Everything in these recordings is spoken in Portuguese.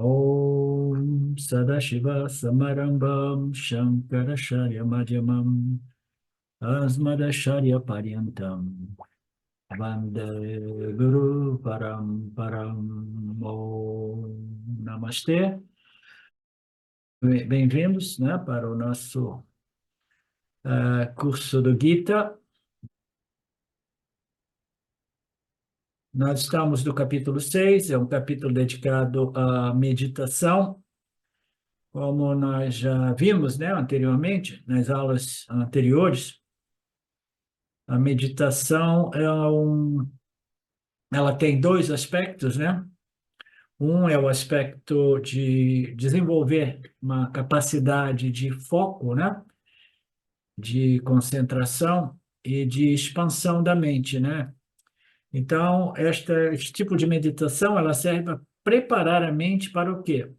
Om Sadashiva Samarambam Shankaracharya Madhyamam Asmadacharya Paryantam Vande Guru Paramparam Om Namastê. Bem-vindos, né, para o nosso curso do Gita. Nós estamos no capítulo 6, é um capítulo dedicado à meditação. Como nós já vimos, né, anteriormente, nas aulas anteriores, a meditação ela tem dois aspectos, né? Um é o aspecto de desenvolver uma capacidade de foco, né? De concentração e de expansão da mente, né? Então, este tipo de meditação, ela serve para preparar a mente para o quê?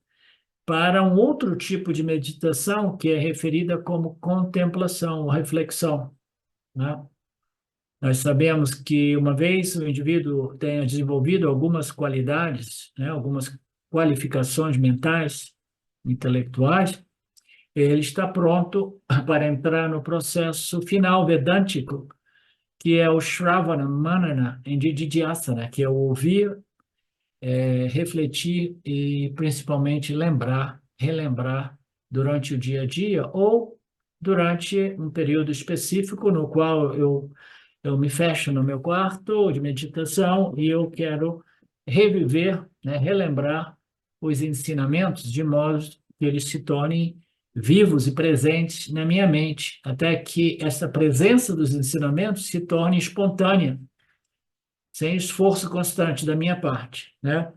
Para um outro tipo de meditação que é referida como contemplação ou reflexão, né? Nós sabemos que uma vez o indivíduo tenha desenvolvido algumas qualidades, né, algumas qualificações mentais, intelectuais, ele está pronto para entrar no processo final vedântico, que é o Shravana Manana Nididhyasana, que é o ouvir, refletir e principalmente lembrar, relembrar durante o dia a dia ou durante um período específico no qual eu me fecho no meu quarto de meditação e eu quero reviver, né, relembrar os ensinamentos de modo que eles se tornem vivos e presentes na minha mente, até que essa presença dos ensinamentos se torne espontânea, sem esforço constante da minha parte, né?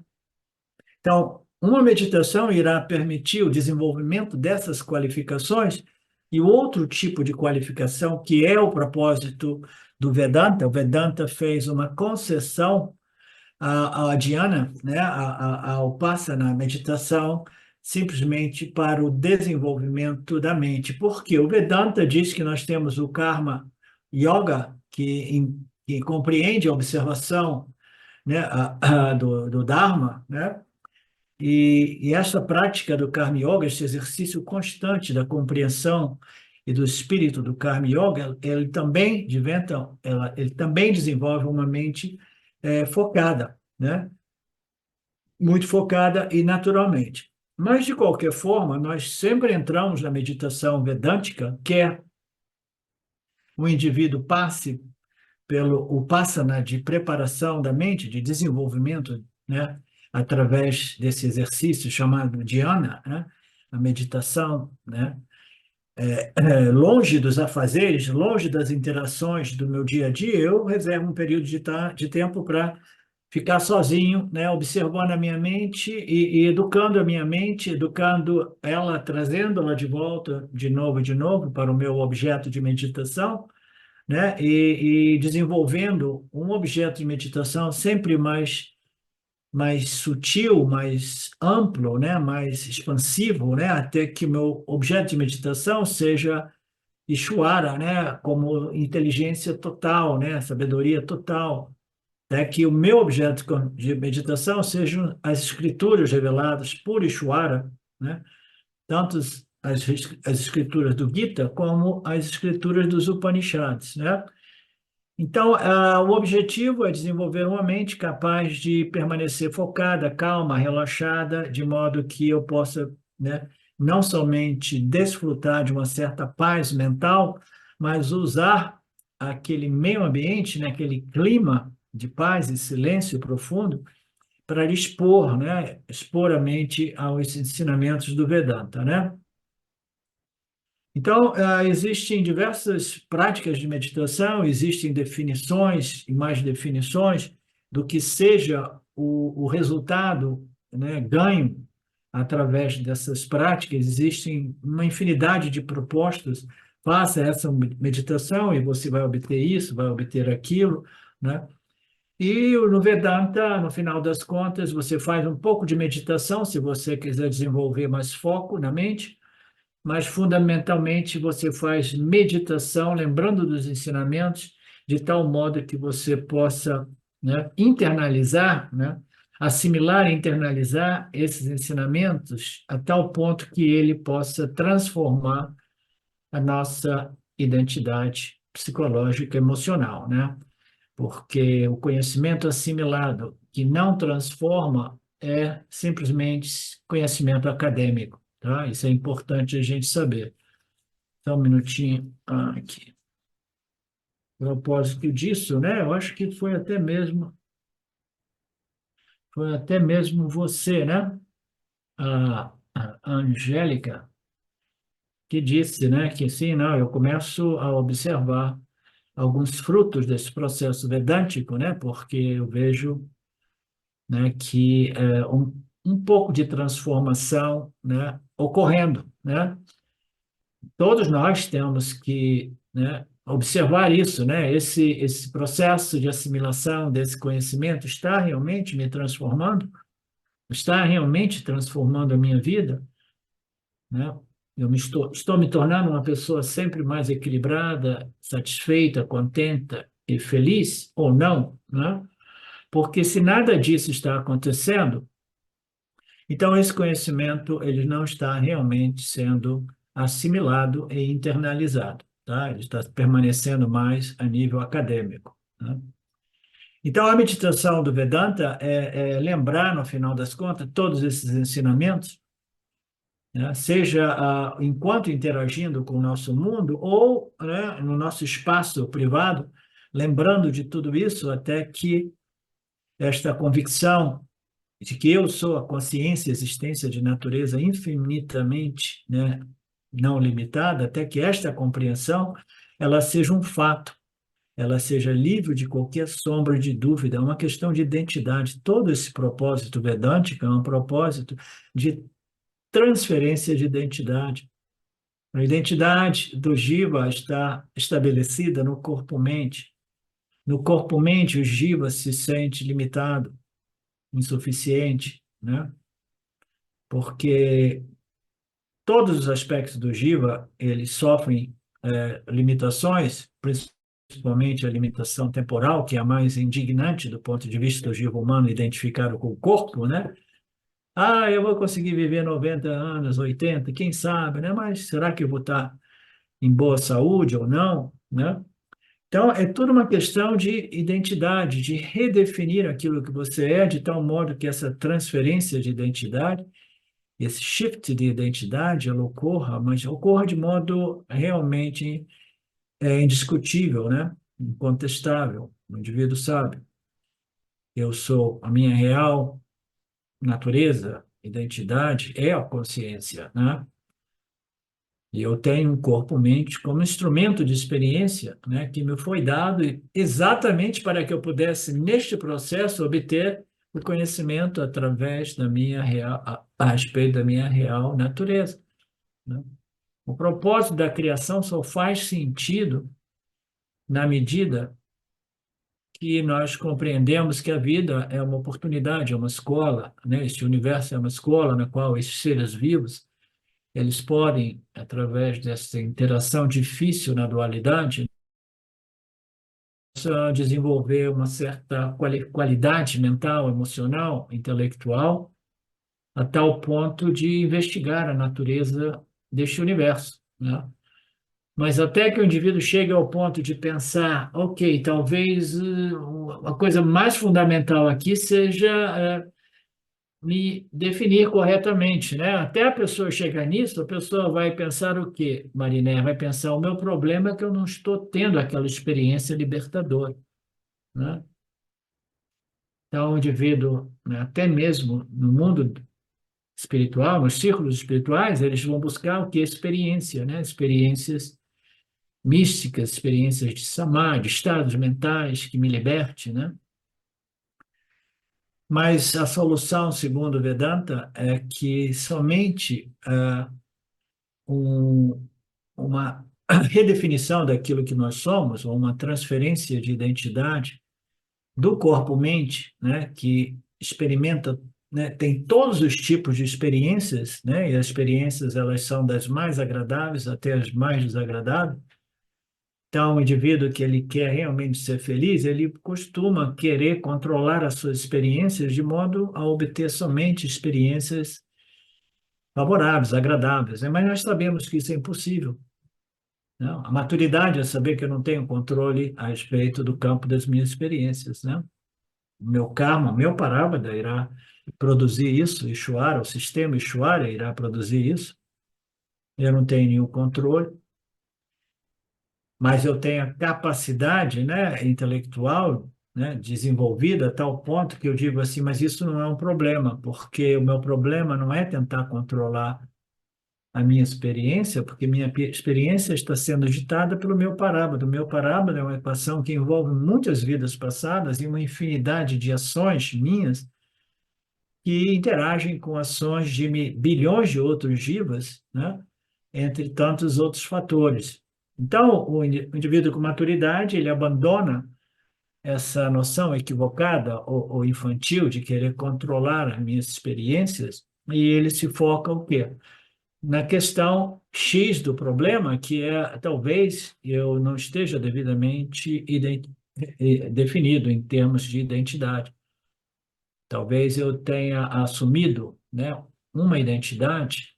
Então, uma meditação irá permitir o desenvolvimento dessas qualificações e outro tipo de qualificação, que é o propósito do Vedanta. O Vedanta fez uma concessão à dhyana, né, ao Upasana, a meditação, simplesmente para o desenvolvimento da mente. Porque o Vedanta diz que nós temos o Karma Yoga, que compreende a observação, né, do Dharma, né? E essa prática do Karma Yoga, esse exercício constante da compreensão e do espírito do Karma Yoga, ele também desenvolve uma mente focada, né? Muito focada e naturalmente. Mas, de qualquer forma, nós sempre entramos na meditação vedântica, quer o indivíduo passe pelo Upasana de preparação da mente, de desenvolvimento, né, através desse exercício chamado dhyana, né, a meditação, né, longe dos afazeres, longe das interações do meu dia a dia, eu reservo um período de tempo para ficar sozinho, né, observando a minha mente e educando a minha mente, educando ela, trazendo-la de volta de novo para o meu objeto de meditação, né? E desenvolvendo um objeto de meditação sempre mais sutil, mais amplo, né? Mais expansivo, né? Até que o meu objeto de meditação seja Ishvara, né? Como inteligência total, né? Sabedoria total. Até que o meu objeto de meditação sejam as escrituras reveladas por Ishvara, né? Tanto as escrituras do Gita como as escrituras dos Upanishads, né? Então, o objetivo é desenvolver uma mente capaz de permanecer focada, calma, relaxada, de modo que eu possa, né, não somente desfrutar de uma certa paz mental, mas usar aquele meio ambiente, né, aquele clima de paz e silêncio profundo para expor, né, expor a mente aos ensinamentos do Vedanta, né? Então, existem diversas práticas de meditação, existem definições e mais definições do que seja o resultado, né, ganho através dessas práticas. Existem uma infinidade de propostas. Faça essa meditação e você vai obter isso, vai obter aquilo, né? E no Vedanta, no final das contas, você faz um pouco de meditação, se você quiser desenvolver mais foco na mente, mas fundamentalmente você faz meditação, lembrando dos ensinamentos, de tal modo que você possa, né, internalizar, né, assimilar e internalizar esses ensinamentos a tal ponto que ele possa transformar a nossa identidade psicológica e emocional, né? Porque o conhecimento assimilado que não transforma é simplesmente conhecimento acadêmico, tá? Isso é importante a gente saber. Só um minutinho aqui. A propósito disso, né? Eu acho que foi até mesmo você, né? A Angélica, que disse, né, que sim, não, eu começo a observar alguns frutos desse processo vedântico, né, porque eu vejo, né, que um pouco de transformação, né, ocorrendo, né? Todos nós temos que, né, observar isso, né? Esse processo de assimilação desse conhecimento está realmente me transformando? Está realmente transformando a minha vida, né? Estou me tornando uma pessoa sempre mais equilibrada, satisfeita, contenta e feliz, ou não, né? Porque se nada disso está acontecendo, então esse conhecimento ele não está realmente sendo assimilado e internalizado, tá? Ele está permanecendo mais a nível acadêmico, né? Então a meditação do Vedanta é lembrar, no final das contas, todos esses ensinamentos, né? Seja enquanto interagindo com o nosso mundo ou, né, no nosso espaço privado, lembrando de tudo isso até que esta convicção de que eu sou a consciência e existência de natureza infinitamente, né, não limitada, até que esta compreensão ela seja um fato, ela seja livre de qualquer sombra de dúvida, é uma questão de identidade. Todo esse propósito vedântico é um propósito de transferência de identidade. A identidade do Jiva está estabelecida no corpo-mente. No corpo-mente, o Jiva se sente limitado, insuficiente, né? Porque todos os aspectos do Jiva, eles sofrem limitações, principalmente a limitação temporal, que é a mais indignante do ponto de vista do Jiva humano identificado com o corpo, né? Ah, eu vou conseguir viver 90 anos, 80, quem sabe, né? Mas será que eu vou estar em boa saúde ou não, né? Então, é tudo uma questão de identidade, de redefinir aquilo que você é, de tal modo que essa transferência de identidade, esse shift de identidade, ela ocorra, mas ocorra de modo realmente indiscutível, né? Incontestável. O indivíduo sabe, eu sou a minha real natureza, identidade é a consciência, né? E eu tenho um corpo-mente como instrumento de experiência, né, que me foi dado exatamente para que eu pudesse, neste processo, obter o conhecimento através da minha real, a respeito da minha real natureza, né? O propósito da criação só faz sentido na medida que nós compreendemos que a vida é uma oportunidade, é uma escola, né? Este universo é uma escola na qual esses seres vivos eles podem, através dessa interação difícil na dualidade, desenvolver uma certa qualidade mental, emocional, intelectual, a tal ponto de investigar a natureza deste universo, né? Mas até que o indivíduo chegue ao ponto de pensar, ok, talvez a coisa mais fundamental aqui seja me definir corretamente, né? Até a pessoa chegar nisso, a pessoa vai pensar o quê, Mariné? Vai pensar, o meu problema é que eu não estou tendo aquela experiência libertadora, né? Então, o indivíduo, né, até mesmo no mundo espiritual, nos círculos espirituais, eles vão buscar o que? Experiência, né? Experiências místicas, experiências de samadhi, estados mentais que me liberte, né? Mas a solução, segundo o Vedanta, é que somente um, uma redefinição daquilo que nós somos, ou uma transferência de identidade do corpo-mente, né, que experimenta, né, tem todos os tipos de experiências, né, e as experiências elas são das mais agradáveis até as mais desagradáveis, Então, o indivíduo que ele quer realmente ser feliz, ele costuma querer controlar as suas experiências de modo a obter somente experiências favoráveis, agradáveis, né? Mas nós sabemos que isso é impossível. Não? A maturidade é saber que eu não tenho controle a respeito do campo das minhas experiências, né? O meu karma, o meu parábada irá produzir isso, Ishvara, o sistema Ishvara irá produzir isso. Eu não tenho nenhum controle, mas eu tenho a capacidade, né, intelectual, né, desenvolvida a tal ponto que eu digo assim, mas isso não é um problema, porque o meu problema não é tentar controlar a minha experiência, porque minha experiência está sendo ditada pelo meu parábola. O meu parábola é uma equação que envolve muitas vidas passadas e uma infinidade de ações minhas que interagem com ações de bilhões de outros jivas, né? Entre tantos outros fatores. Então, o indivíduo com maturidade, ele abandona essa noção equivocada ou infantil de querer controlar as minhas experiências e ele se foca o quê? Na questão X do problema, que é talvez eu não esteja devidamente definido em termos de identidade. Talvez eu tenha assumido, né, uma identidade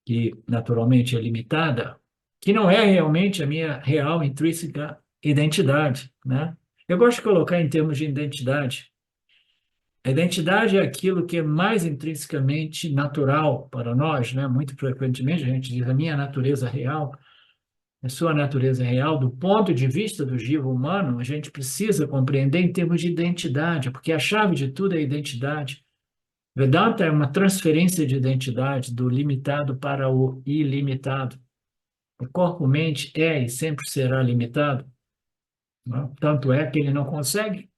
que naturalmente é limitada, que não é realmente a minha real intrínseca identidade, né? Eu gosto de colocar em termos de identidade. A identidade é aquilo que é mais intrinsecamente natural para nós, né? Muito frequentemente a gente diz a minha natureza real, a sua natureza real, do ponto de vista do jiva humano, a gente precisa compreender em termos de identidade, porque a chave de tudo é a identidade. Vedanta é uma transferência de identidade do limitado para o ilimitado. O corpo-mente é e sempre será limitado, né? Tanto é que ele não consegue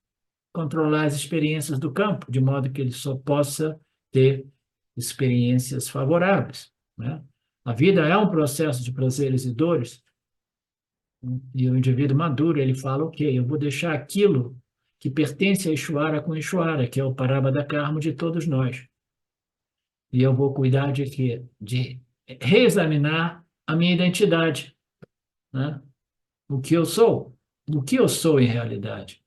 controlar as experiências do campo, de modo que ele só possa ter experiências favoráveis, né? A vida é um processo de prazeres e dores, e o indivíduo maduro, ele fala, ok, eu vou deixar aquilo que pertence a Ishvara com Ishvara, que é o Parabhada Karma de todos nós. E eu vou cuidar de quê? De reexaminar a minha identidade, né? O que eu sou, o que eu sou em realidade.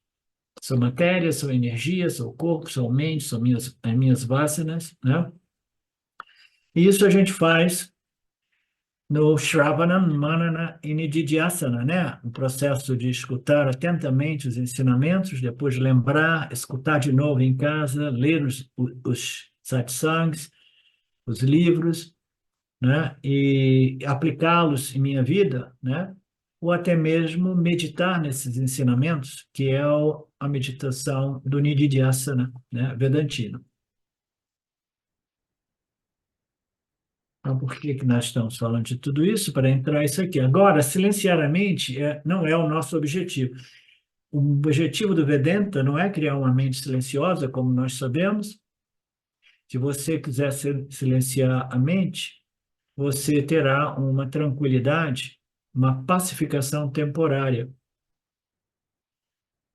Sou matéria, sou energia, sou corpo, sou mente, são as minhas vasanas, né? E isso a gente faz no Shravana, Manana e Nididhyasana, né? O processo de escutar atentamente os ensinamentos, depois lembrar, escutar de novo em casa, ler os satsangs, os livros, né? E aplicá-los em minha vida, né? Ou até mesmo meditar nesses ensinamentos, que é a meditação do Nididhyasana, né? Vedantina. Então, por que que nós estamos falando de tudo isso? Para entrar isso aqui. Agora, silenciar a mente não é o nosso objetivo. O objetivo do Vedanta não é criar uma mente silenciosa, como nós sabemos. Se você quiser silenciar a mente, você terá uma tranquilidade, uma pacificação temporária.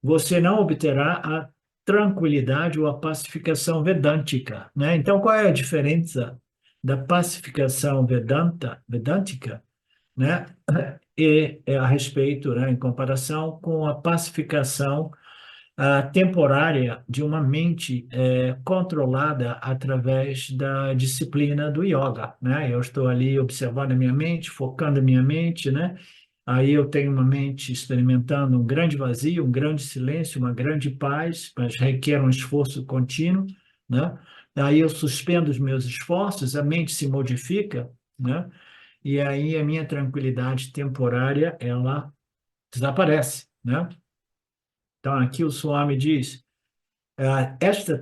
Você não obterá a tranquilidade ou a pacificação vedântica, né? Então, qual é a diferença da pacificação vedântica, né? E a respeito, né, em comparação com a pacificação temporária de uma mente controlada através da disciplina do yoga, né? Eu estou ali observando a minha mente, focando a minha mente, né? Aí eu tenho uma mente experimentando um grande vazio, um grande silêncio, uma grande paz, mas requer um esforço contínuo, né? Aí eu suspendo os meus esforços, a mente se modifica, né? E aí a minha tranquilidade temporária, ela desaparece, né? Então aqui o Swami diz, esta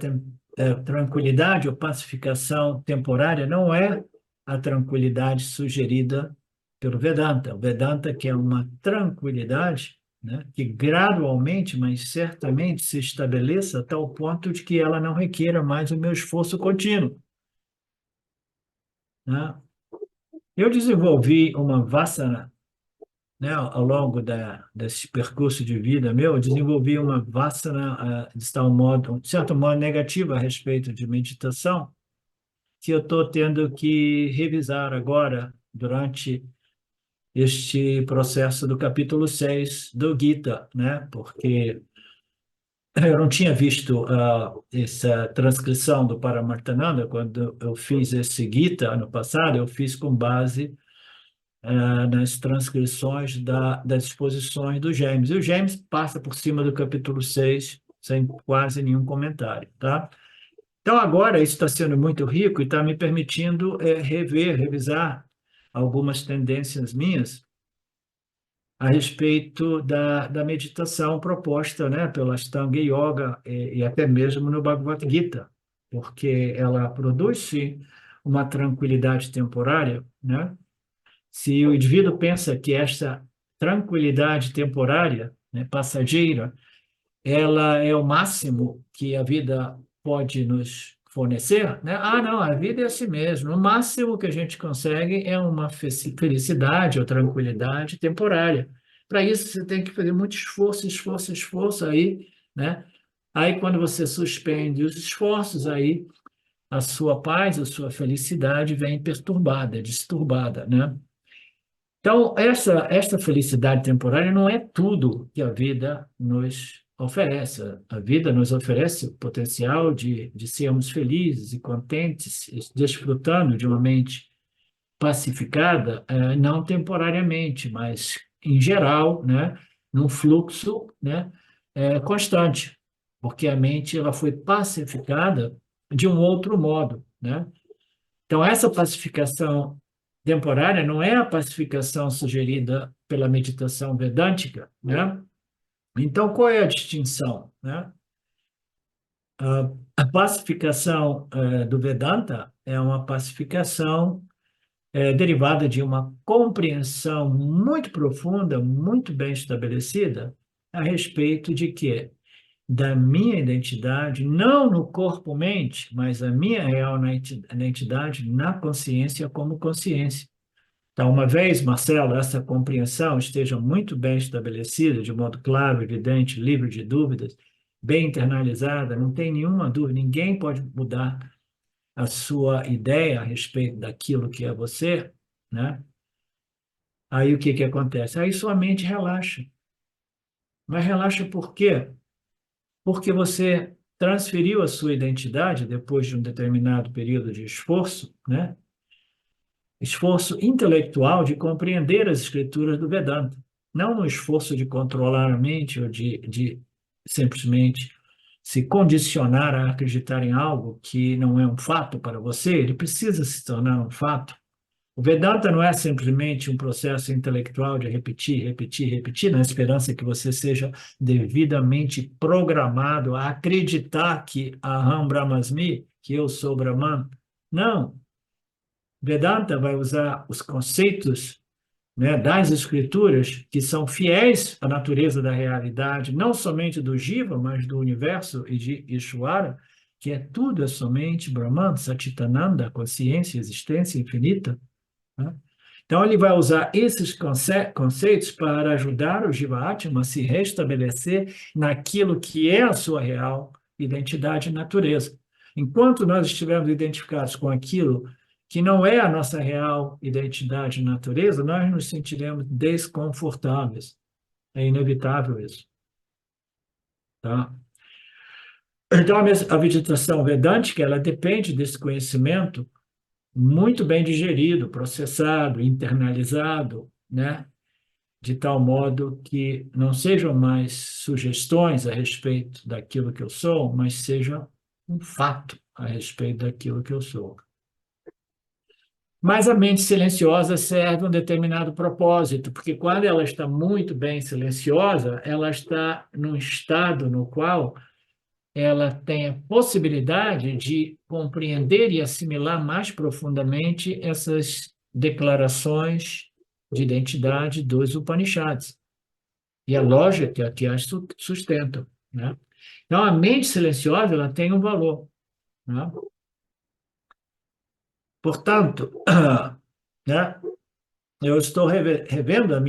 tranquilidade ou pacificação temporária não é a tranquilidade sugerida pelo Vedanta. O Vedanta quer uma tranquilidade, né, que gradualmente, mas certamente se estabeleça a tal ponto de que ela não requeira mais o meu esforço contínuo, né? Eu desenvolvi uma vasana, né, ao longo desse percurso de vida meu, eu desenvolvi uma vasana, de certo modo, negativa a respeito de meditação, que eu estou tendo que revisar agora, durante este processo do capítulo 6 do Gita, né? Porque eu não tinha visto essa transcrição do Paramartananda quando eu fiz esse Gita ano passado, eu fiz com base nas transcrições das exposições do James. E o James passa por cima do capítulo 6 sem quase nenhum comentário, tá? Então, agora, isso está sendo muito rico e está me permitindo revisar algumas tendências minhas a respeito da meditação proposta, né, pela Ashtanga Yoga e até mesmo no Bhagavad Gita, porque ela produz, sim, uma tranquilidade temporária, né? Se o indivíduo pensa que esta tranquilidade temporária, né, passageira, ela é o máximo que a vida pode nos fornecer, né? Ah, não, a vida é assim mesmo. O máximo que a gente consegue é uma felicidade ou tranquilidade temporária. Para isso, você tem que fazer muito esforço, esforço, esforço aí, né? Aí, quando você suspende os esforços, aí a sua paz, a sua felicidade vem perturbada, disturbada, né? Então, essa felicidade temporária não é tudo que a vida nos oferece. A vida nos oferece o potencial de sermos felizes e contentes, desfrutando de uma mente pacificada, não temporariamente, mas em geral, né, num fluxo, né, constante, porque a mente ela foi pacificada de um outro modo, né? Então, essa pacificação temporária não é a pacificação sugerida pela meditação vedântica, né? Então, qual é a distinção, né? A pacificação do Vedanta é uma pacificação derivada de uma compreensão muito profunda, muito bem estabelecida a respeito de quê? Da minha identidade, não no corpo-mente, mas a minha real identidade na consciência como consciência. Então, uma vez, Marcelo, essa compreensão esteja muito bem estabelecida, de modo claro, evidente, livre de dúvidas, bem internalizada, não tem nenhuma dúvida, ninguém pode mudar a sua ideia a respeito daquilo que é você, né? Aí o que que acontece? Aí sua mente relaxa. Mas relaxa por quê? Porque você transferiu a sua identidade depois de um determinado período de esforço, né? Esforço intelectual de compreender as escrituras do Vedanta, não no esforço de controlar a mente ou de simplesmente se condicionar a acreditar em algo que não é um fato para você, ele precisa se tornar um fato. O Vedanta não é simplesmente um processo intelectual de repetir, repetir, repetir, na esperança que você seja devidamente programado a acreditar que Aham Brahmasmi, que eu sou Brahman. Não. Vedanta vai usar os conceitos, né, das escrituras que são fiéis à natureza da realidade, não somente do Jiva, mas do universo e de Ishvara, que é tudo, é somente Brahman, Satchitananda, consciência, existência infinita, né? Então, ele vai usar esses conceitos para ajudar o Jiva-Atma a se restabelecer naquilo que é a sua real identidade e natureza. Enquanto nós estivermos identificados com aquilo que não é a nossa real identidade e natureza, nós nos sentiremos desconfortáveis. É inevitável isso. Tá? Então, a meditação vedântica, ela depende desse conhecimento muito bem digerido, processado, internalizado, né? De tal modo que não sejam mais sugestões a respeito daquilo que eu sou, mas seja um fato a respeito daquilo que eu sou. Mas a mente silenciosa serve a um determinado propósito, porque quando ela está muito bem silenciosa, ela está num estado no qual ela tem a possibilidade de compreender e assimilar mais profundamente essas declarações de identidade dos Upanishads e a lógica que as sustentam, né? Então, a mente silenciosa ela tem um valor, né? Portanto, né, eu estou revendo a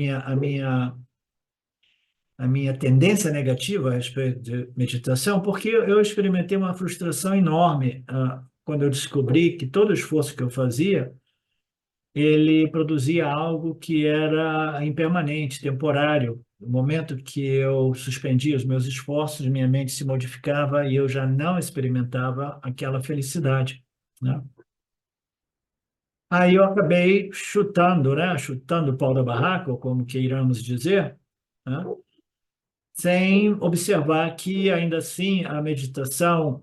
minha tendência negativa a respeito de meditação, porque eu experimentei uma frustração enorme quando eu descobri que todo o esforço que eu fazia ele produzia algo que era impermanente, temporário. No momento que eu suspendia os meus esforços, minha mente se modificava e eu já não experimentava aquela felicidade, né? Aí eu acabei chutando, né? Chutando o pau da barraca, ou como queiramos dizer, né? Sem observar que, ainda assim, a meditação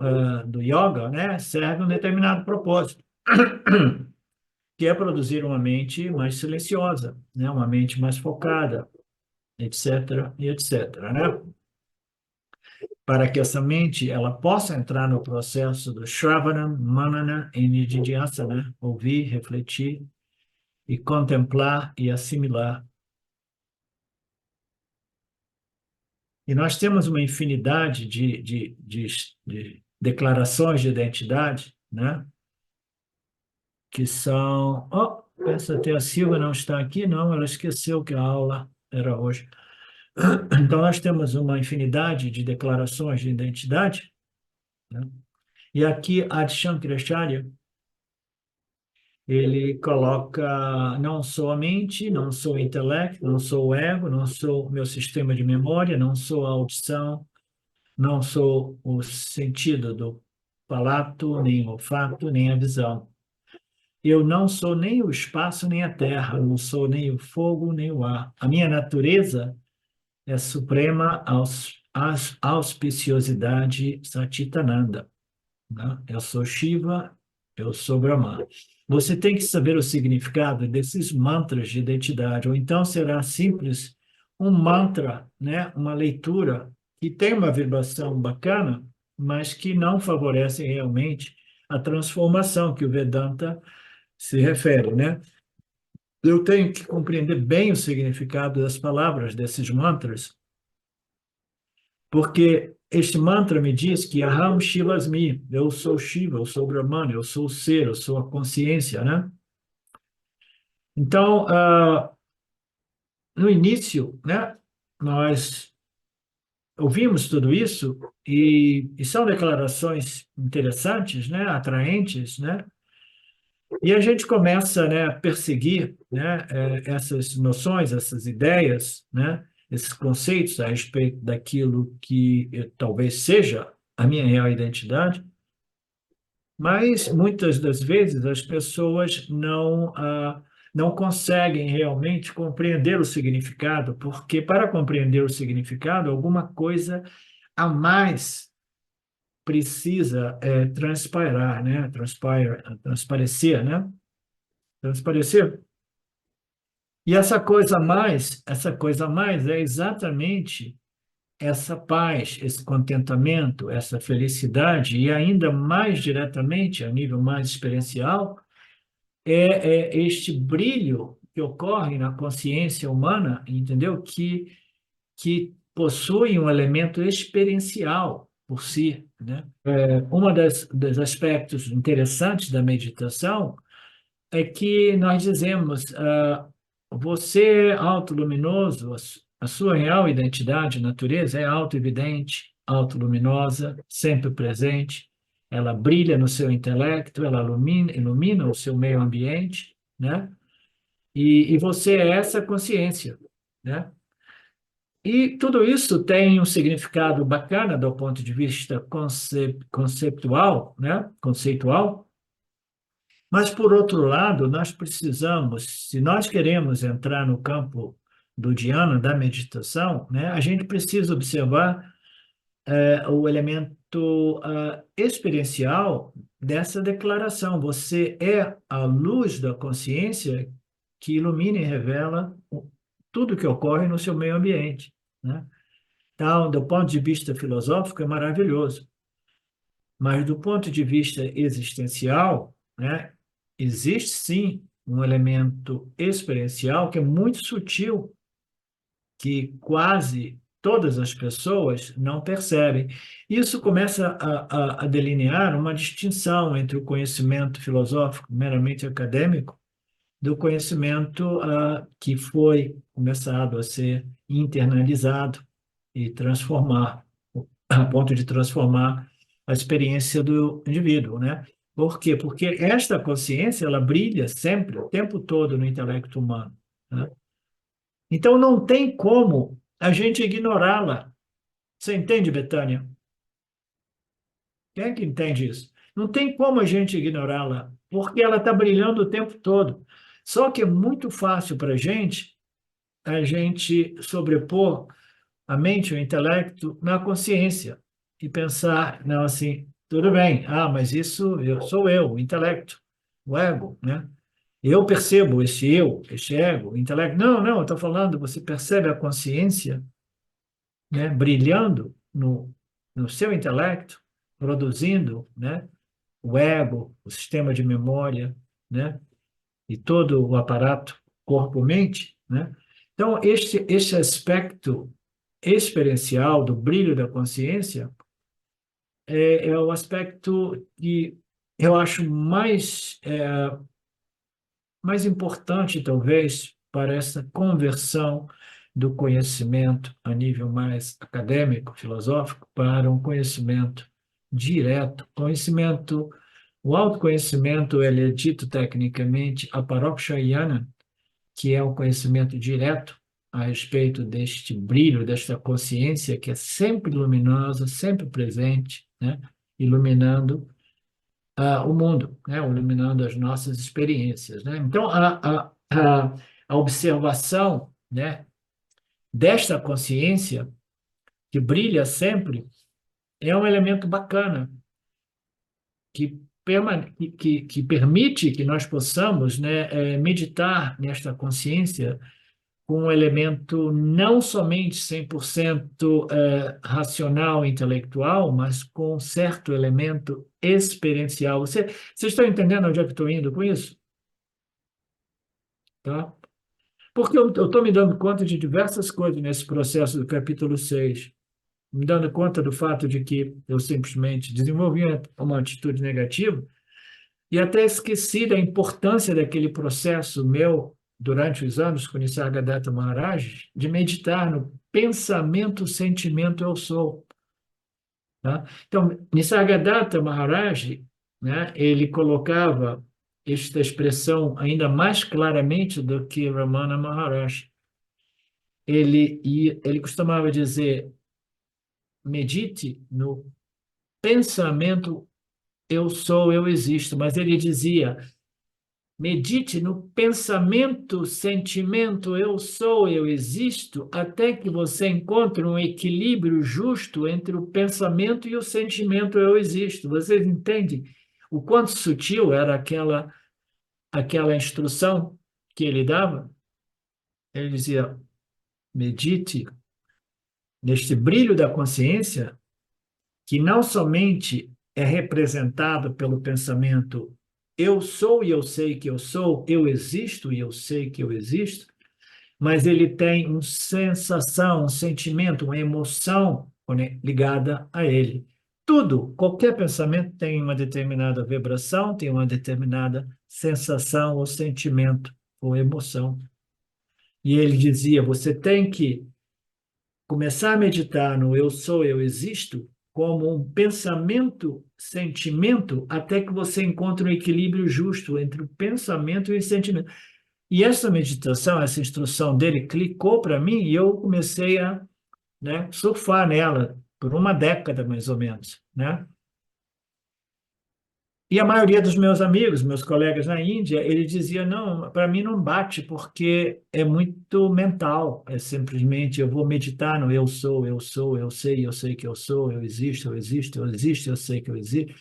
do yoga, né, serve um determinado propósito, que é produzir uma mente mais silenciosa, né, uma mente mais focada, etc., e etc., né? Para que essa mente ela possa entrar no processo do Shravana, Manana e Nididhyasana, ouvir, refletir e contemplar e assimilar. E nós temos uma infinidade de declarações de identidade, né? Que são. Oh, essa até a Silvia não está aqui, não, ela esqueceu que a aula era hoje. Então, nós temos uma infinidade de declarações de identidade, né? E aqui, Adi Shankaracharya, ele coloca: não sou a mente, não sou o intelecto, não sou o ego, não sou o meu sistema de memória, não sou a audição, não sou o sentido do palato, nem o olfato, nem a visão. Eu não sou nem o espaço, nem a terra, não sou nem o fogo, nem o ar. A minha natureza é suprema auspiciosidade Satitananda, né? Eu sou Shiva, eu sou Brahma. Você tem que saber o significado desses mantras de identidade, ou então será simples um mantra, né? Uma leitura que tem uma vibração bacana, mas que não favorece realmente a transformação que o Vedanta se refere, né? Eu tenho que compreender bem o significado das palavras desses mantras, porque este mantra me diz que Aham Shivasmi, eu sou Shiva, eu sou Brahman, eu sou o ser, eu sou a consciência, né? Então, no início, né, nós ouvimos tudo isso e são declarações interessantes, né, atraentes, né? E a gente começa, né, a perseguir, né, essas noções, essas ideias, né, esses conceitos a respeito daquilo que talvez seja a minha real identidade, mas muitas das vezes as pessoas não conseguem realmente compreender o significado, porque para compreender o significado, alguma coisa a mais precisa transpirar, né, transparecer, né? Transparecer. E essa coisa a mais é exatamente essa paz, esse contentamento, essa felicidade, e ainda mais diretamente, a nível mais experiencial, é este brilho que ocorre na consciência humana, entendeu? Que possui um elemento experiencial por si, né? Uma dos aspectos interessantes da meditação é que nós dizemos, você é autoluminoso, a sua real identidade, natureza, é autoevidente, autoluminosa, sempre presente, ela brilha no seu intelecto, ela ilumina o seu meio ambiente, né? E você é essa consciência, né? E tudo isso tem um significado bacana do ponto de vista conceptual, né? Conceitual, mas, por outro lado, nós precisamos, se nós queremos entrar no campo do dhyana, da meditação, né, a gente precisa observar o elemento experiencial dessa declaração. Você é a luz da consciência que ilumina e revela tudo que ocorre no seu meio ambiente, né? Então, do ponto de vista filosófico, é maravilhoso. Mas do ponto de vista existencial, né, existe sim um elemento experiencial que é muito sutil, que quase todas as pessoas não percebem. Isso começa a delinear uma distinção entre o conhecimento filosófico meramente acadêmico do conhecimento que foi começado a ser internalizado e transformar, a ponto de transformar a experiência do indivíduo, né? Por quê? Porque esta consciência, ela brilha sempre, o tempo todo no intelecto humano, né? Então, não tem como a gente ignorá-la. Você entende, Betânia? Quem é que entende isso? Não tem como a gente ignorá-la, porque ela está brilhando o tempo todo. Só que é muito fácil para a gente sobrepor a mente, o intelecto, na consciência e pensar, não, assim, tudo bem, mas isso eu sou eu, o intelecto, o ego, né? Eu percebo esse eu, esse ego, o intelecto. Não, não, eu estou falando, você percebe a consciência, né, brilhando no seu intelecto, produzindo, né, o ego, o sistema de memória, né, e todo o aparato corpo-mente, né? Então, este aspecto experiencial do brilho da consciência é o aspecto que eu acho mais importante, talvez, para essa conversão do conhecimento a nível mais acadêmico, filosófico, para um conhecimento direto. O autoconhecimento, ele é dito tecnicamente aparokshayana, que é um conhecimento direto a respeito deste brilho, desta consciência que é sempre luminosa, sempre presente, né? Iluminando o mundo, né? Iluminando as nossas experiências, né? Então, a observação, né, desta consciência que brilha sempre é um elemento bacana que permite que nós possamos, né, meditar nesta consciência com um elemento não somente 100% racional, intelectual, mas com um certo elemento experiencial. Vocês estão entendendo onde é que eu estou indo com isso? Tá? Porque eu estou me dando conta de diversas coisas nesse processo do capítulo 6, me dando conta do fato de que eu simplesmente desenvolvi uma atitude negativa e até esqueci da importância daquele processo meu durante os anos com Nisargadatta Maharaj, de meditar no pensamento, sentimento, eu sou. Tá? Então, Nisargadatta Maharaj, né, ele colocava esta expressão ainda mais claramente do que Ramana Maharaj. Ele costumava dizer, medite no pensamento, eu sou, eu existo, mas ele dizia, medite no pensamento, sentimento, eu sou, eu existo, até que você encontre um equilíbrio justo entre o pensamento e o sentimento, eu existo. Vocês entendem o quanto sutil era aquela instrução que ele dava? Ele dizia: medite neste brilho da consciência, que não somente é representado pelo pensamento eu sou e eu sei que eu sou, eu existo e eu sei que eu existo, mas ele tem uma sensação, um sentimento, uma emoção ligada a ele. Tudo, qualquer pensamento tem uma determinada vibração, tem uma determinada sensação ou sentimento ou emoção. E ele dizia: você tem que começar a meditar no eu sou, eu existo, como um pensamento, sentimento, até que você encontre um equilíbrio justo entre o pensamento e o sentimento. E essa meditação, essa instrução dele clicou para mim e eu comecei a, né, surfar nela por uma década, mais ou menos, né? E a maioria dos meus amigos, meus colegas na Índia, ele dizia, não, para mim não bate, porque é muito mental, é simplesmente eu vou meditar no eu sei que eu existo, eu existo, eu existo, eu sei que eu existo.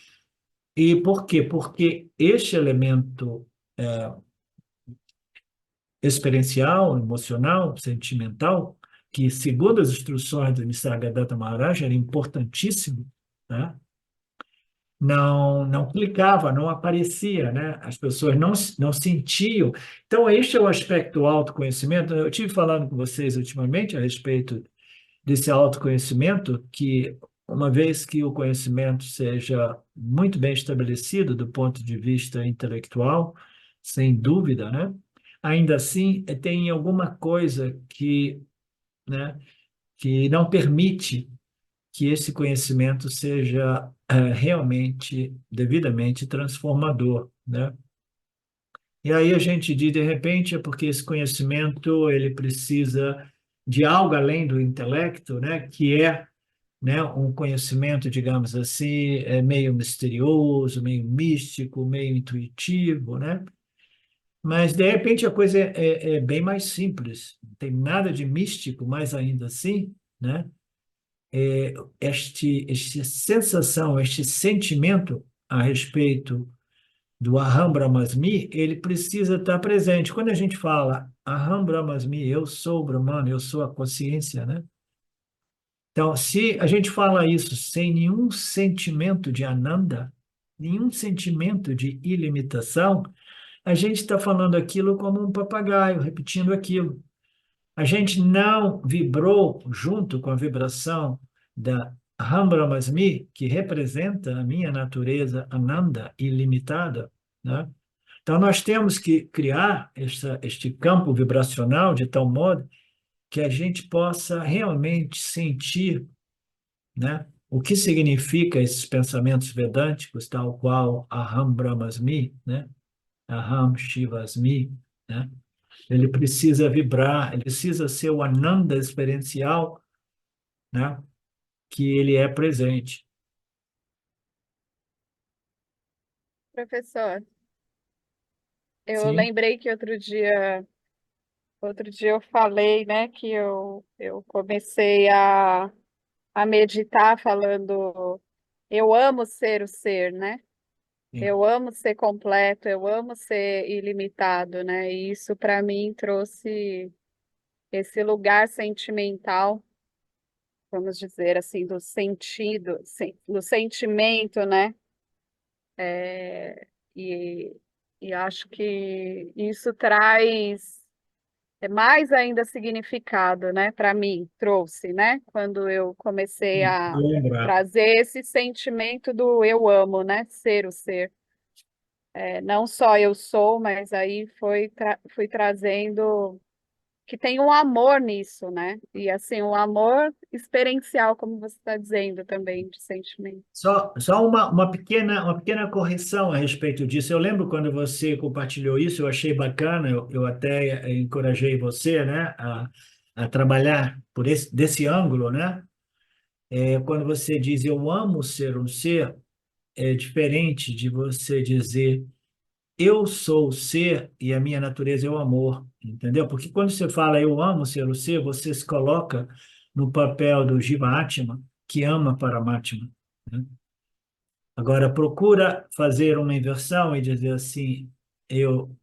E por quê? Porque este elemento experiencial, emocional, sentimental, que segundo as instruções do Nisargadatta Maharaj era importantíssimo, né? Não clicava, não aparecia, né? As pessoas não sentiam. Então, este é o aspecto do autoconhecimento. Eu tive falando com vocês ultimamente a respeito desse autoconhecimento, que uma vez que o conhecimento seja muito bem estabelecido do ponto de vista intelectual, sem dúvida, né? Ainda assim, tem alguma coisa que, né, que não permite que esse conhecimento seja realmente, devidamente transformador, né? E aí a gente diz, de repente, é porque esse conhecimento ele precisa de algo além do intelecto, né? Que é, né, um conhecimento, digamos assim, meio misterioso, meio místico, meio intuitivo, né? Mas, de repente, a coisa é bem mais simples. Não tem nada de místico, mas ainda assim, né? Esta sensação, este sentimento a respeito do Aham Brahmasmi, ele precisa estar presente. Quando a gente fala Aham Brahmasmi, eu sou o Brahman, eu sou a consciência, né? Então, se a gente fala isso sem nenhum sentimento de Ananda, nenhum sentimento de ilimitação, a gente está falando aquilo como um papagaio, repetindo aquilo. A gente não vibrou junto com a vibração da Aham Brahmasmi, que representa a minha natureza Ananda, ilimitada, né? Então, nós temos que criar este campo vibracional de tal modo que a gente possa realmente sentir, né, o que significa esses pensamentos vedânticos, tal qual Aham Brahmasmi, né, Aham Shivasmi, né? Ele precisa vibrar, ele precisa ser o Ananda experiencial, né, que ele é presente. Professor, eu Sim, lembrei que outro dia eu falei, né, que eu comecei a meditar falando, eu amo ser o ser, né? sim. Eu amo ser completo, eu amo ser ilimitado, né? E isso para mim trouxe esse lugar sentimental, vamos dizer assim, do sentido, do sentimento, né? É, e, e acho que isso traz mais ainda significado, né? Para mim, trouxe, né? Quando eu comecei a Lembrar. trazer esse sentimento do eu amo, né? Ser o ser. Não só eu sou, mas aí fui trazendo que tem um amor nisso, né? E assim, um amor experiencial, como você está dizendo também, de sentimento. Só uma pequena correção a respeito disso. Eu lembro quando você compartilhou isso, eu achei bacana, eu até encorajei você, né, a trabalhar desse ângulo, né? Quando você diz eu amo ser um ser, é diferente de você dizer eu sou o ser e a minha natureza é o amor, entendeu? Porque quando você fala eu amo ser o ser, você se coloca no papel do Jivatma, que ama Paramatma, né? Agora, procura fazer uma inversão e dizer assim, eu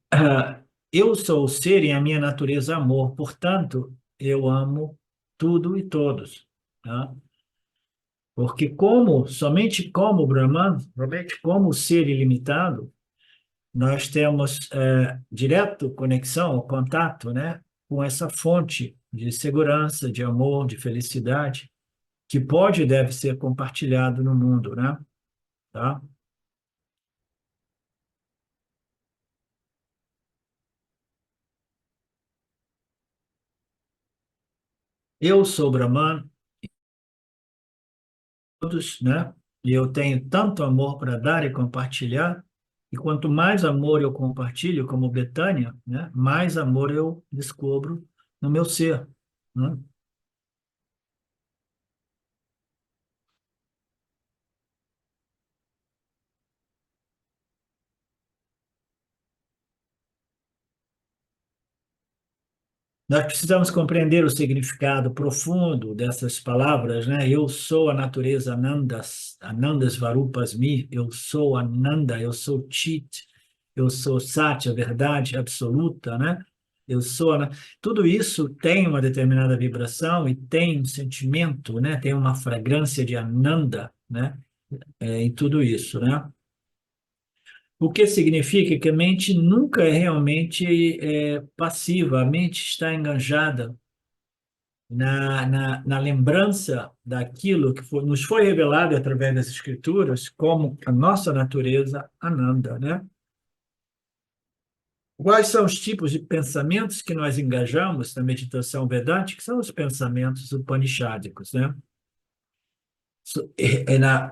sou o ser e a minha natureza é amor, portanto, eu amo tudo e todos, tá? Porque somente como Brahman, somente como ser ilimitado, nós temos direto conexão, ou contato, né, com essa fonte de segurança, de amor, de felicidade, que pode e deve ser compartilhado no mundo, né? Tá? Eu sou Brahman, todos, né? E eu tenho tanto amor para dar e compartilhar, e quanto mais amor eu compartilho, como Betânia, né, mais amor eu descubro no meu ser, né? Nós precisamos compreender o significado profundo dessas palavras, né? Eu sou a natureza Anandas Varupasmi, eu sou Ananda, eu sou Chit, eu sou Sat, a verdade absoluta, né? Eu sou. Tudo isso tem uma determinada vibração e tem um sentimento, né? Tem uma fragrância de Ananda, né? Em tudo isso, né? O que significa que a mente nunca é realmente passiva, a mente está enganjada na lembrança daquilo que nos foi revelado através das escrituras como a nossa natureza Ananda, né? Quais são os tipos de pensamentos que nós engajamos na meditação vedântica? São os pensamentos upanishádicos, né?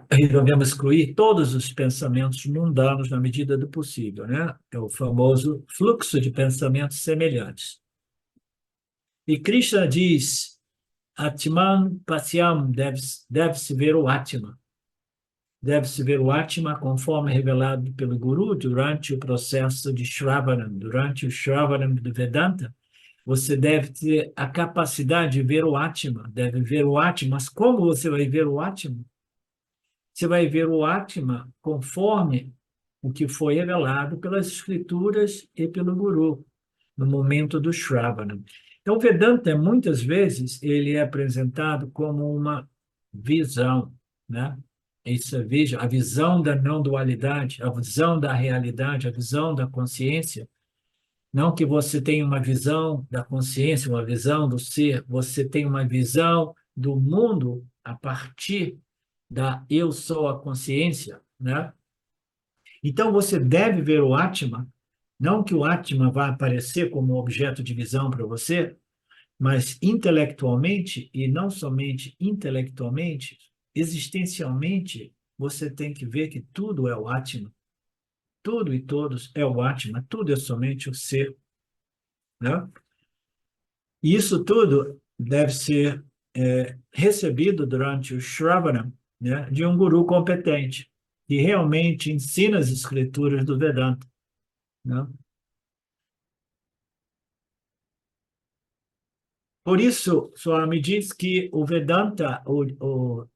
Devemos excluir todos os pensamentos mundanos na medida do possível, né? É o famoso fluxo de pensamentos semelhantes. E Krishna diz, Atman Pasyam, deve-se ver o Atma. Deve-se ver o Atma conforme revelado pelo Guru durante o processo de Shravanam, durante o Shravanam do Vedanta. Você deve ter a capacidade de ver o Atma, deve ver o Atma. Mas como você vai ver o Atma? Você vai ver o Atma conforme o que foi revelado pelas escrituras e pelo Guru, no momento do Shravana. Então, o Vedanta, muitas vezes, ele é apresentado como uma visão, né? Isso é a visão da não-dualidade, a visão da realidade, a visão da consciência. Não que você tenha uma visão da consciência, uma visão do ser, você tem uma visão do mundo a partir da eu sou a consciência, né? Então você deve ver o Atma, não que o Atma vá aparecer como objeto de visão para você, mas intelectualmente, e não somente intelectualmente, existencialmente, você tem que ver que tudo é o Atma. Tudo e todos é o Atma, tudo é somente o ser, né? E isso tudo deve ser recebido durante o Shravana, né, de um guru competente, que realmente ensina as escrituras do Vedanta, né? Por isso, Swami diz que o Vedanta, o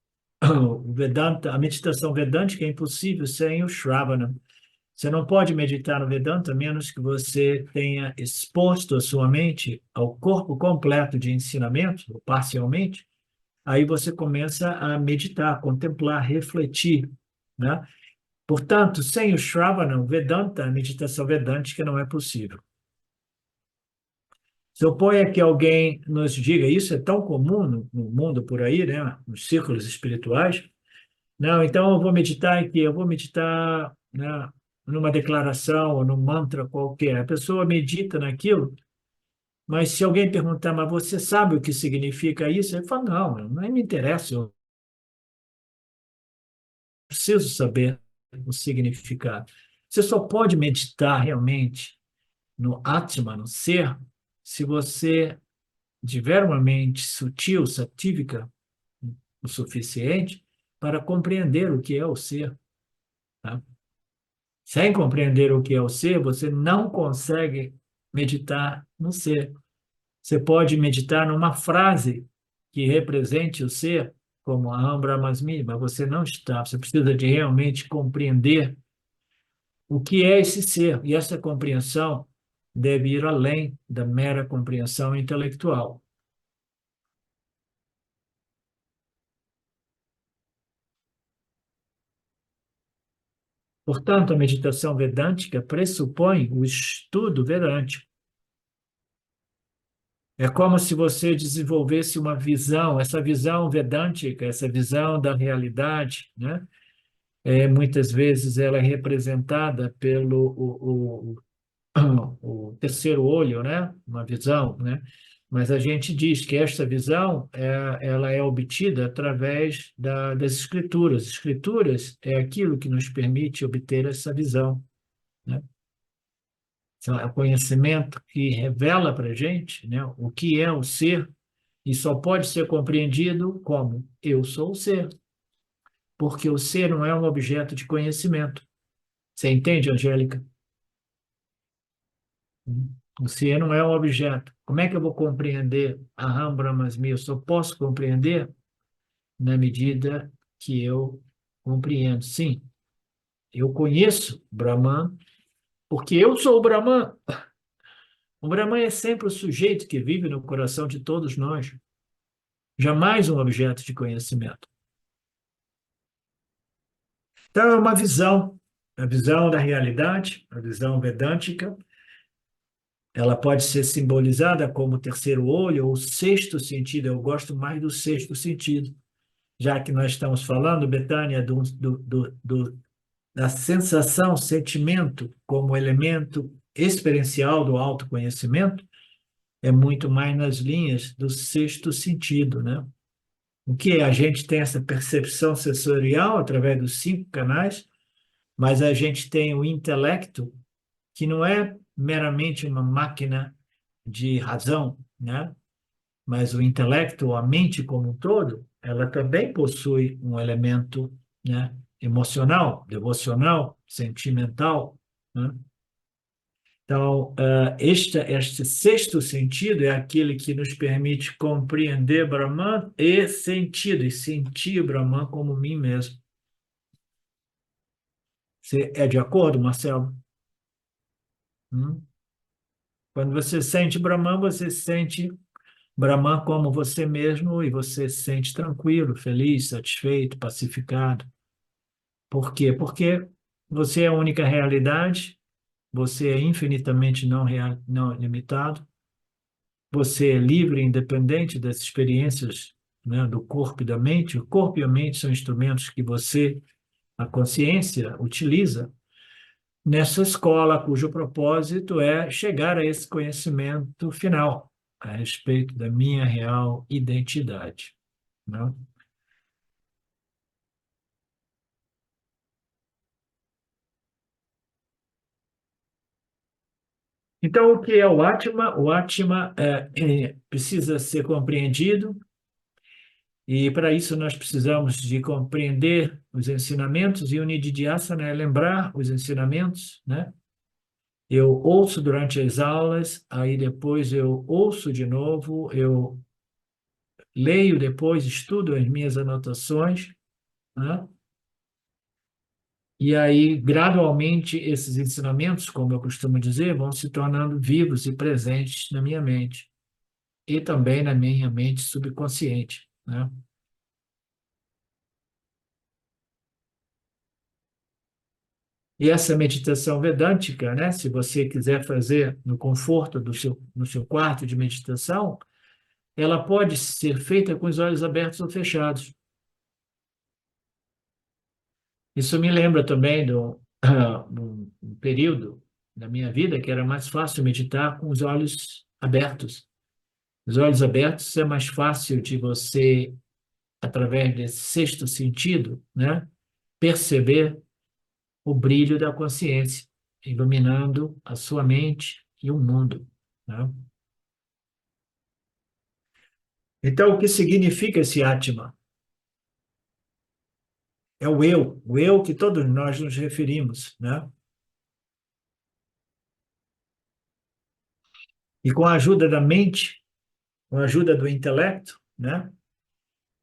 Vedanta, a meditação vedântica é impossível sem o Shravana. Você não pode meditar no Vedanta a menos que você tenha exposto a sua mente ao corpo completo de ensinamento, ou parcialmente. Aí você começa a meditar, contemplar, refletir, né? Portanto, sem o Shravana, o Vedanta, a meditação vedântica não é possível. Suponha que alguém nos diga, isso é tão comum no mundo por aí, né? Nos círculos espirituais. Não, então eu vou meditar aqui, eu vou meditar, né, numa declaração ou num mantra qualquer. A pessoa medita naquilo, mas se alguém perguntar, mas você sabe o que significa isso? Ele fala, não, não me interessa, eu preciso saber o significado. Você só pode meditar realmente no Atma, no ser, se você tiver uma mente sutil, satívica, o suficiente para compreender o que é o ser. Tá? Sem compreender o que é o ser, você não consegue meditar no ser. Você pode meditar numa frase que represente o ser, como Aham Brahmasmi, mas você não está. Você precisa de realmente compreender o que é esse ser. E essa compreensão deve ir além da mera compreensão intelectual. Portanto, a meditação vedântica pressupõe o estudo vedântico. É como se você desenvolvesse uma visão, essa visão vedântica, essa visão da realidade, né? Muitas vezes ela é representada pelo o terceiro olho, né? Uma visão, né? Mas a gente diz que esta visão ela é obtida através das escrituras. Escrituras é aquilo que nos permite obter essa visão, né? É o conhecimento que revela para a gente, né, o que é o ser, e só pode ser compreendido como eu sou o ser, porque o ser não é um objeto de conhecimento. Você entende, Angélica? O ser não é um objeto. Como é que eu vou compreender Aham Brahmasmi? Eu só posso compreender na medida que eu compreendo. Sim, eu conheço Brahman, porque eu sou o Brahman. O Brahman é sempre o sujeito que vive no coração de todos nós, jamais um objeto de conhecimento. Então, é uma visão, a visão da realidade, a visão vedântica. Ela pode ser simbolizada como o terceiro olho ou o sexto sentido. Eu gosto mais do sexto sentido, já que nós estamos falando, Betânia, da sensação, sentimento como elemento experiencial do autoconhecimento, é muito mais nas linhas do sexto sentido, né? O que a gente tem essa percepção sensorial através dos 5 canais, mas a gente tem o intelecto, que não é meramente uma máquina de razão, né? Mas o intelecto, a mente como um todo, ela também possui um elemento, né, emocional, devocional, sentimental, né? Então, este sexto sentido é aquele que nos permite compreender Brahman e sentir Brahman como mim mesmo. Você é de acordo, Marcelo? Hum? Quando você sente Brahman, você sente Brahman como você mesmo e você se sente tranquilo, feliz, satisfeito, pacificado. Por quê? Porque você é a única realidade, você é infinitamente não limitado, você é livre e independente das experiências, né, do corpo e da mente. O corpo e a mente são instrumentos que você, a consciência, utiliza nessa escola, cujo propósito é chegar a esse conhecimento final a respeito da minha real identidade, né? Então, o que é o Atma? O Atma precisa ser compreendido, e para isso nós precisamos de compreender os ensinamentos, e o Nididhyasana é lembrar os ensinamentos, né? Eu ouço durante as aulas, aí depois eu ouço de novo, eu leio depois, estudo as minhas anotações, né? E aí, gradualmente, esses ensinamentos, como eu costumo dizer, vão se tornando vivos e presentes na minha mente e também na minha mente subconsciente, né? E essa meditação vedântica, né, se você quiser fazer no conforto no seu quarto de meditação, ela pode ser feita com os olhos abertos ou fechados. Isso me lembra também do período da minha vida que era mais fácil meditar com os olhos abertos. Os olhos abertos é mais fácil de você, através desse sexto sentido, né, perceber o brilho da consciência, iluminando a sua mente e o mundo, né? Então, o que significa esse Atma? É o eu que todos nós nos referimos, né? E com a ajuda da mente, com a ajuda do intelecto, né?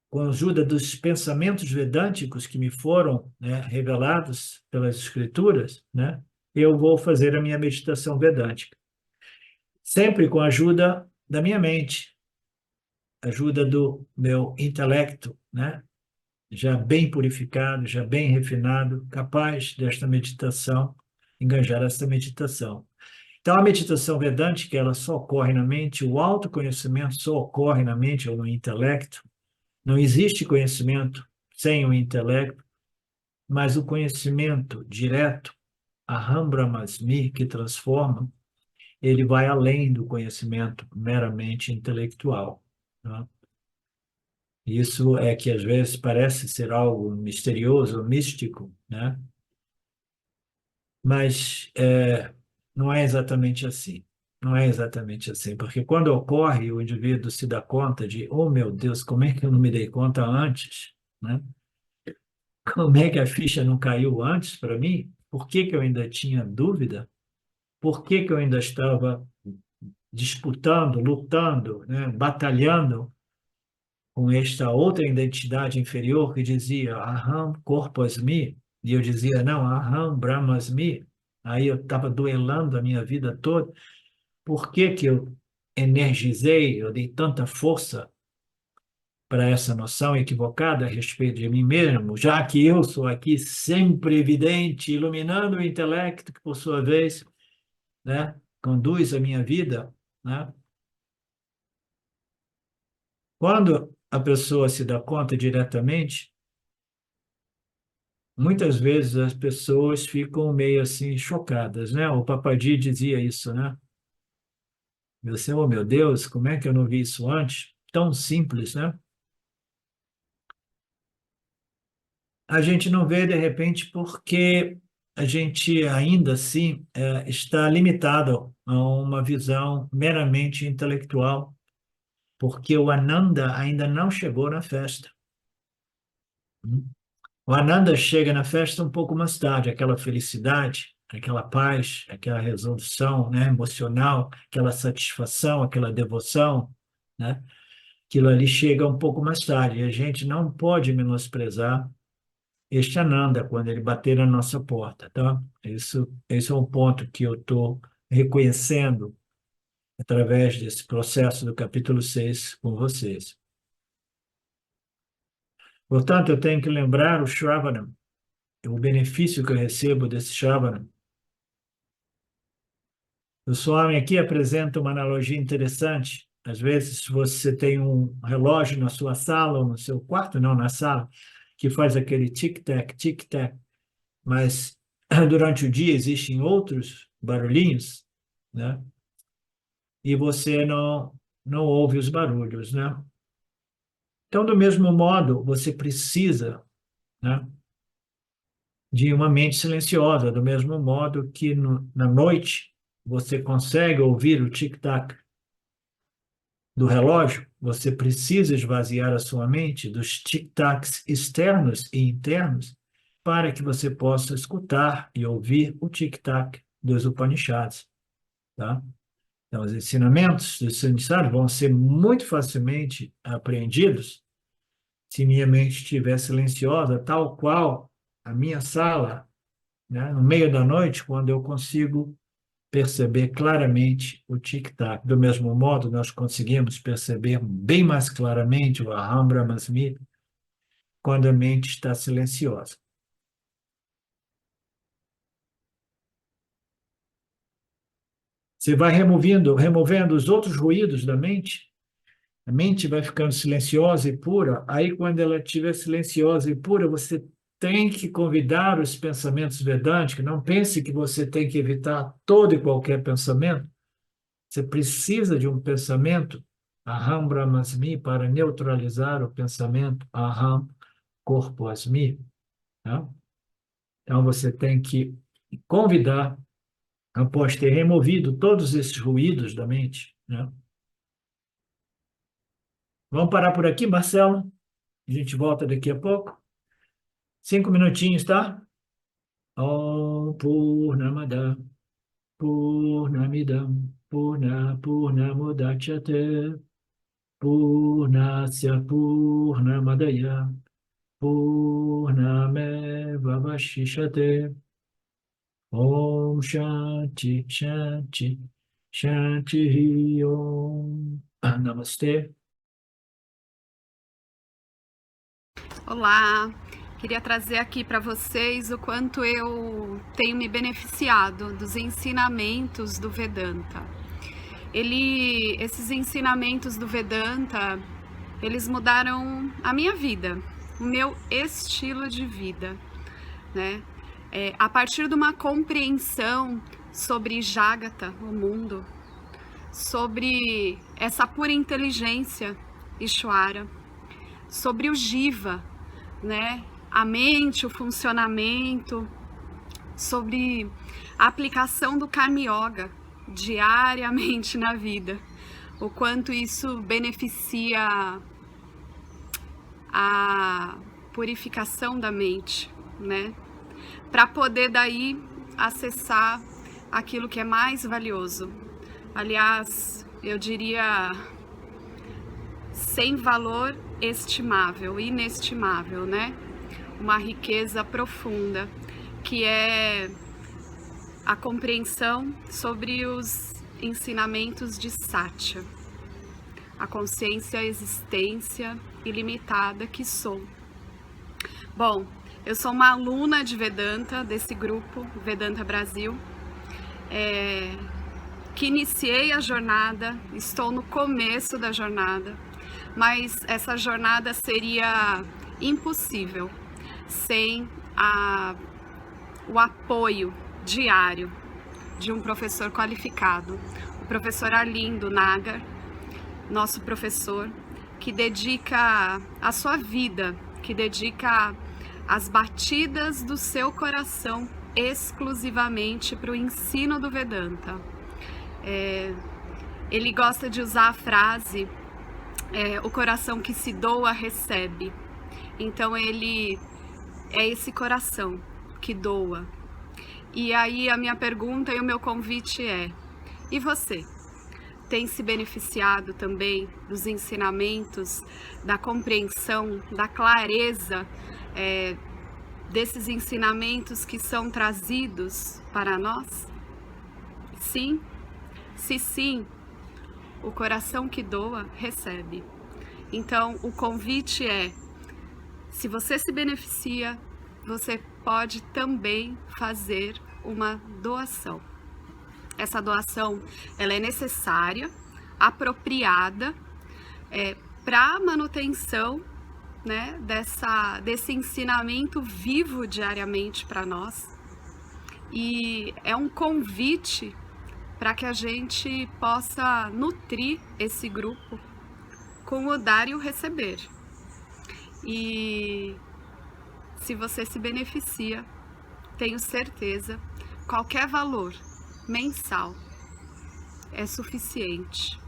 Com a ajuda dos pensamentos vedânticos que me foram, né, revelados pelas escrituras, né? Eu vou fazer a minha meditação vedântica. Sempre com a ajuda da minha mente, ajuda do meu intelecto, né? Já bem purificado, já bem refinado, capaz desta meditação, enganjar esta meditação. Então, a meditação vedântica, ela só ocorre na mente, o autoconhecimento só ocorre na mente ou no intelecto. Não existe conhecimento sem o intelecto, mas o conhecimento direto, Aham Brahmasmi, que transforma, ele vai além do conhecimento meramente intelectual, né? Isso é que às vezes parece ser algo misterioso, místico, né? Mas não é exatamente assim. Não é exatamente assim, porque quando ocorre, o indivíduo se dá conta de, oh meu Deus, como é que eu não me dei conta antes, né? Como é que a ficha não caiu antes para mim? Por que que eu ainda tinha dúvida? Por que que eu ainda estava disputando, lutando, né? Batalhando com esta outra identidade inferior que dizia Aham Corpusmi, e eu dizia, não, Aham Brahmasmi. Aí eu estava duelando a minha vida toda. Por que que eu energizei, eu dei tanta força para essa noção equivocada a respeito de mim mesmo, já que eu sou aqui sempre evidente, iluminando o intelecto, que por sua vez, né, conduz a minha vida, né? Quando a pessoa se dá conta diretamente, muitas vezes as pessoas ficam meio assim chocadas, né? O Papadi dizia isso, né? Você, oh meu Deus, como é que eu não vi isso antes? Tão simples, né? a gente não vê de repente porque a gente ainda assim está limitado a uma visão meramente intelectual, porque o Ananda ainda não chegou na festa. O Ananda chega na festa um pouco mais tarde, aquela felicidade, aquela paz, aquela resolução, né, emocional, aquela satisfação, aquela devoção, né? Aquilo ali chega um pouco mais tarde. E a gente não pode menosprezar este Ananda quando ele bater na nossa porta, tá? Esse é um ponto que eu estou reconhecendo através desse processo do capítulo 6 com vocês. Portanto, eu tenho que lembrar o Shravanam, o benefício que eu recebo desse Shravanam. O Swami aqui apresenta uma analogia interessante. Às vezes, se você tem um relógio na sua sala ou no seu quarto, não na sala, que faz aquele tic-tac, tic-tac, mas durante o dia existem outros barulhinhos, né? E você não ouve os barulhos, né? Então, do mesmo modo, você precisa, né, de uma mente silenciosa, do mesmo modo que na noite você consegue ouvir o tic-tac do relógio, você precisa esvaziar a sua mente dos tic-tacs externos e internos para que você possa escutar e ouvir o tic-tac dos Upanishads, tá? Então, os ensinamentos dos Upanishads vão ser muito facilmente apreendidos se minha mente estiver silenciosa, tal qual a minha sala, né, no meio da noite, quando eu consigo perceber claramente o tic-tac. Do mesmo modo, nós conseguimos perceber bem mais claramente o Aham Brahmasmi quando a mente está silenciosa. Você vai removendo os outros ruídos da mente, a mente vai ficando silenciosa e pura. Aí, quando ela estiver silenciosa e pura, você tem que convidar os pensamentos vedânticos. Não pense que você tem que evitar todo e qualquer pensamento. Você precisa de um pensamento Aham Brahmasmi para neutralizar o pensamento Aham Corpo Asmi. Tá? Então, você tem que convidar, após ter removido todos esses ruídos da mente, né? Vamos parar por aqui, Marcelo? A gente volta daqui a pouco. 5 minutinhos, tá? Om Purnamada Purnamidam Purnamudachyate Purnasya Purnamadaya Purnameva Vashishate Om Shanti Shanti Shanti Om Namastê. Olá, queria trazer aqui para vocês o quanto eu tenho me beneficiado dos ensinamentos do Vedanta. Esses ensinamentos do Vedanta, eles mudaram a minha vida, o meu estilo de vida, né? A partir de uma compreensão sobre Jagata, o mundo, sobre essa pura inteligência Ishvara, sobre o Jiva, né? A mente, o funcionamento, sobre a aplicação do Karma Yoga diariamente na vida, o quanto isso beneficia a purificação da mente, né? Para poder daí acessar aquilo que é mais valioso. Aliás, eu diria sem valor estimável, inestimável, né? Uma riqueza profunda, que é a compreensão sobre os ensinamentos de Satya, a consciência, a existência ilimitada que sou. Bom, eu sou uma aluna de Vedanta, desse grupo Vedanta Brasil, que iniciei a jornada, estou no começo da jornada, mas essa jornada seria impossível sem o apoio diário de um professor qualificado, o professor Arlindo Nagar, nosso professor, que dedica a sua vida, que dedica as batidas do seu coração exclusivamente para o ensino do Vedanta. Ele gosta de usar a frase, o coração que se doa recebe. Então ele é esse coração que doa. E aí a minha pergunta e o meu convite é: e você? Tem se beneficiado também dos ensinamentos, da compreensão, da clareza desses ensinamentos que são trazidos para nós? Sim? Se sim, o coração que doa recebe. Então o convite é: se você se beneficia, você pode também fazer uma doação. Essa doação, ela é necessária, apropriada, para a manutenção, né, desse ensinamento vivo diariamente para nós. E é um convite para que a gente possa nutrir esse grupo com o dar e o receber. E se você se beneficia, tenho certeza, qualquer valor mensal é suficiente.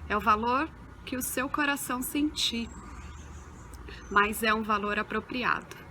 É o valor que o seu coração sentir, mas é um valor apropriado.